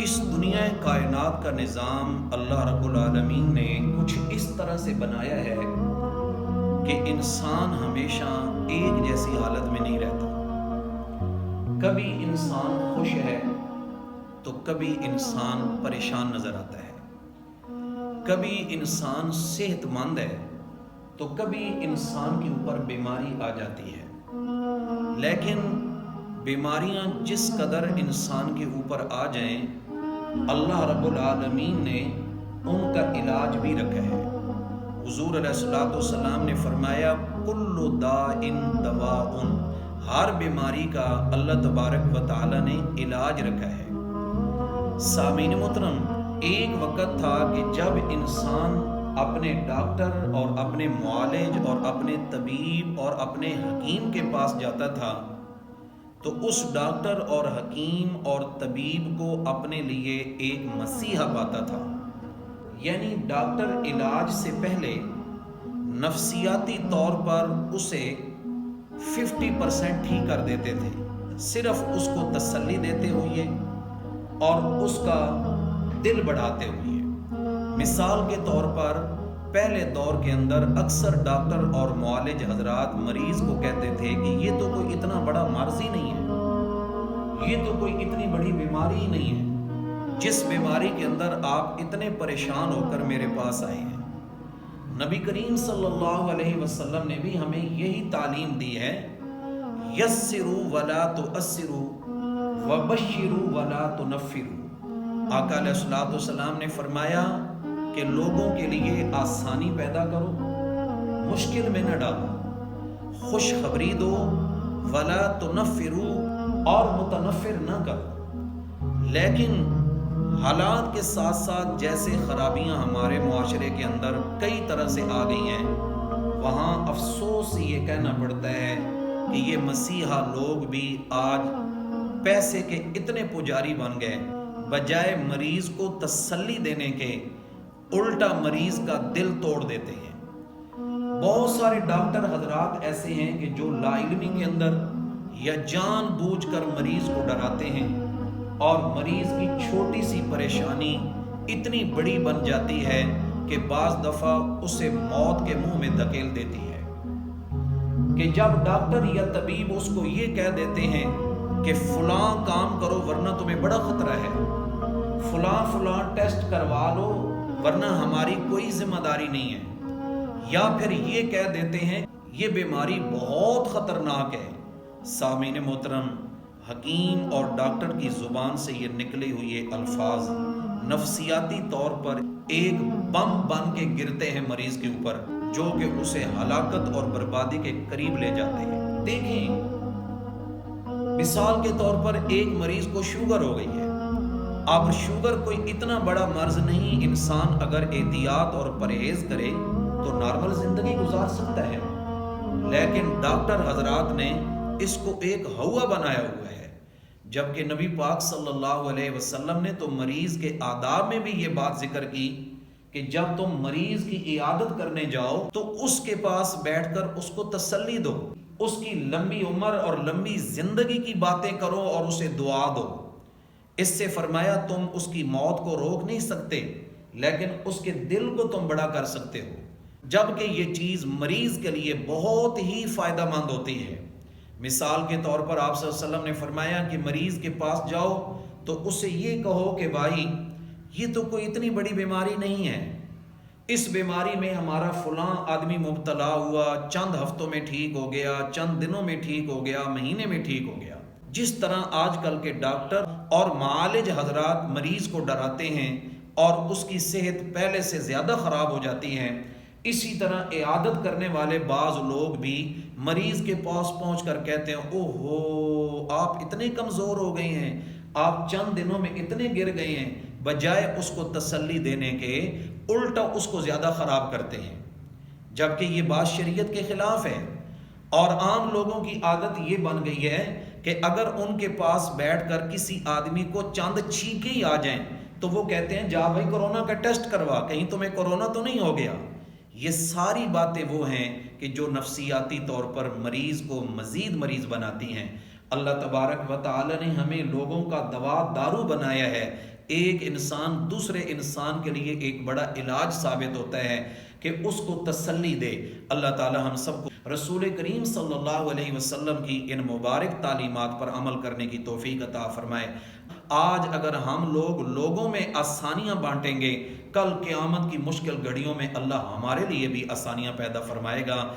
اس دنیا کائنات کا نظام اللہ رب العالمین نے کچھ اس طرح سے بنایا ہے کہ انسان ہمیشہ ایک جیسی حالت میں نہیں رہتا۔ کبھی انسان خوش ہے تو کبھی انسان پریشان نظر آتا ہے، کبھی انسان صحت مند ہے تو کبھی انسان کے اوپر بیماری آ جاتی ہے۔ لیکن بیماریاں جس قدر انسان کے اوپر آ جائیں، اللہ رب العالمین نے ان کا علاج بھی رکھا ہے۔ حضور علیہ الصلوۃ والسلام نے فرمایا کل داء دواء، ہر بیماری کا اللہ تبارک و تعالی نے علاج رکھا ہے۔ سامعین محترم، ایک وقت تھا کہ جب انسان اپنے ڈاکٹر اور اپنے معالج اور اپنے طبیب اور اپنے حکیم کے پاس جاتا تھا تو اس ڈاکٹر اور حکیم اور طبیب کو اپنے لیے ایک مسیحا پاتا تھا۔ یعنی ڈاکٹر علاج سے پہلے نفسیاتی طور پر اسے 50% ٹھیک کر دیتے تھے، صرف اس کو تسلی دیتے ہوئے اور اس کا دل بڑھاتے ہوئے۔ مثال کے طور پر پہلے دور کے اندر اکثر ڈاکٹر اور معالج حضرات مریض کو کہتے تھے کہ یہ تو کوئی اتنا بڑا مرض ہی نہیں ہے، یہ تو کوئی اتنی بڑی بیماری ہی نہیں ہے جس بیماری کے اندر آپ اتنے پریشان ہو کر میرے پاس آئے ہیں۔ نبی کریم صلی اللہ علیہ وسلم نے بھی ہمیں یہی تعلیم دی ہے، یسروا ولا تعسروا وبشروا ولا تنفروا۔ آقا علیہ الصلوۃ والسلام نے فرمایا کہ لوگوں کے لیے آسانی پیدا کرو، مشکل میں نہ ڈالو، خوشخبری دو، ولا تنفروا اور متنفر نہ کرو۔ لیکن حالات کے ساتھ ساتھ جیسے خرابیاں ہمارے معاشرے کے اندر کئی طرح سے آ گئی ہیں، وہاں افسوس سے یہ کہنا پڑتا ہے کہ یہ مسیحا لوگ بھی آج پیسے کے اتنے پجاری بن گئے، بجائے مریض کو تسلی دینے کے الٹا مریض کا دل توڑ دیتے ہیں۔ بہت سارے ڈاکٹر حضرات ایسے ہیں کہ جو لا علمی کے اندر یا جان بوجھ کر مریض کو ڈراتے ہیں اور مریض کی چھوٹی سی پریشانی اتنی بڑی بن جاتی ہے کہ بعض دفعہ اسے موت کے منہ میں دھکیل دیتی ہے۔ کہ جب ڈاکٹر یا طبیب اس کو یہ کہہ دیتے ہیں کہ فلاں کام کرو ورنہ تمہیں بڑا خطرہ ہے، فلاں ٹیسٹ کروا لو ورنہ ہماری کوئی ذمہ داری نہیں ہے، یا پھر یہ کہہ دیتے ہیں یہ بیماری بہت خطرناک ہے۔ سامعین محترم، حکیم اور ڈاکٹر کی زبان سے یہ نکلے ہوئے الفاظ نفسیاتی طور پر ایک بم بن کے گرتے ہیں مریض کے اوپر، جو کہ اسے ہلاکت اور بربادی کے قریب لے جاتے ہیں۔ دیکھیں، مثال کے طور پر ایک مریض کو شوگر ہو گئی ہے۔ اب شوگر کوئی اتنا بڑا مرض نہیں، انسان اگر احتیاط اور پرہیز کرے تو نارمل زندگی گزار سکتا ہے، لیکن ڈاکٹر حضرات نے اس کو ایک ہوا بنایا ہوا ہے، جبکہ نبی پاک صلی اللہ علیہ وسلم نے تو مریض کے آداب میں بھی یہ بات ذکر کی کہ جب تم مریض کی عیادت کرنے جاؤ تو اس کے پاس بیٹھ کر اس کو تسلی دو، اس کی لمبی عمر اور لمبی زندگی کی باتیں کرو اور اسے دعا دو۔ اس سے فرمایا تم اس کی موت کو روک نہیں سکتے، لیکن اس کے دل کو تم بڑا کر سکتے ہو، جبکہ یہ چیز مریض کے لیے بہت ہی فائدہ مند ہوتی ہے۔ مثال کے طور پر آپ صلی اللہ علیہ وسلم نے فرمایا کہ مریض کے پاس جاؤ تو اسے یہ کہو کہ بھائی یہ تو کوئی اتنی بڑی بیماری نہیں ہے، اس بیماری میں ہمارا فلاں آدمی مبتلا ہوا، چند ہفتوں میں ٹھیک ہو گیا، چند دنوں میں ٹھیک ہو گیا، مہینے میں ٹھیک ہو گیا۔ جس طرح آج کل کے ڈاکٹر اور معالج حضرات مریض کو ڈراتے ہیں اور اس کی صحت پہلے سے زیادہ خراب ہو جاتی ہے، اسی طرح عیادت کرنے والے بعض لوگ بھی مریض کے پاس پہنچ کر کہتے ہیں اوہو آپ اتنے کمزور ہو گئے ہیں، آپ چند دنوں میں اتنے گر گئے ہیں، بجائے اس کو تسلی دینے کے الٹا اس کو زیادہ خراب کرتے ہیں، جبکہ یہ بات شریعت کے خلاف ہے۔ اور عام لوگوں کی عادت یہ بن گئی ہے کہ اگر ان کے پاس بیٹھ کر کسی آدمی کو چند چھینکے ہی آ جائیں تو وہ کہتے ہیں جا بھائی کورونا کا ٹیسٹ کروا، کہیں تمہیں کورونا تو نہیں ہو گیا۔ یہ ساری باتیں وہ ہیں کہ جو نفسیاتی طور پر مریض کو مزید مریض بناتی ہیں۔ اللہ تبارک و تعالی نے ہمیں لوگوں کا دوا دارو بنایا ہے ایک انسان دوسرے انسان کے لیے ایک بڑا علاج ثابت ہوتا ہے کہ اس کو تسلی دے۔ اللہ تعالی ہم سب کو رسول کریم صلی اللہ علیہ وسلم کی ان مبارک تعلیمات پر عمل کرنے کی توفیق عطا فرمائے۔ آج اگر ہم لوگوں میں آسانیاں بانٹیں گے، کل قیامت کی مشکل گھڑیوں میں اللہ ہمارے لیے بھی آسانیاں پیدا فرمائے گا۔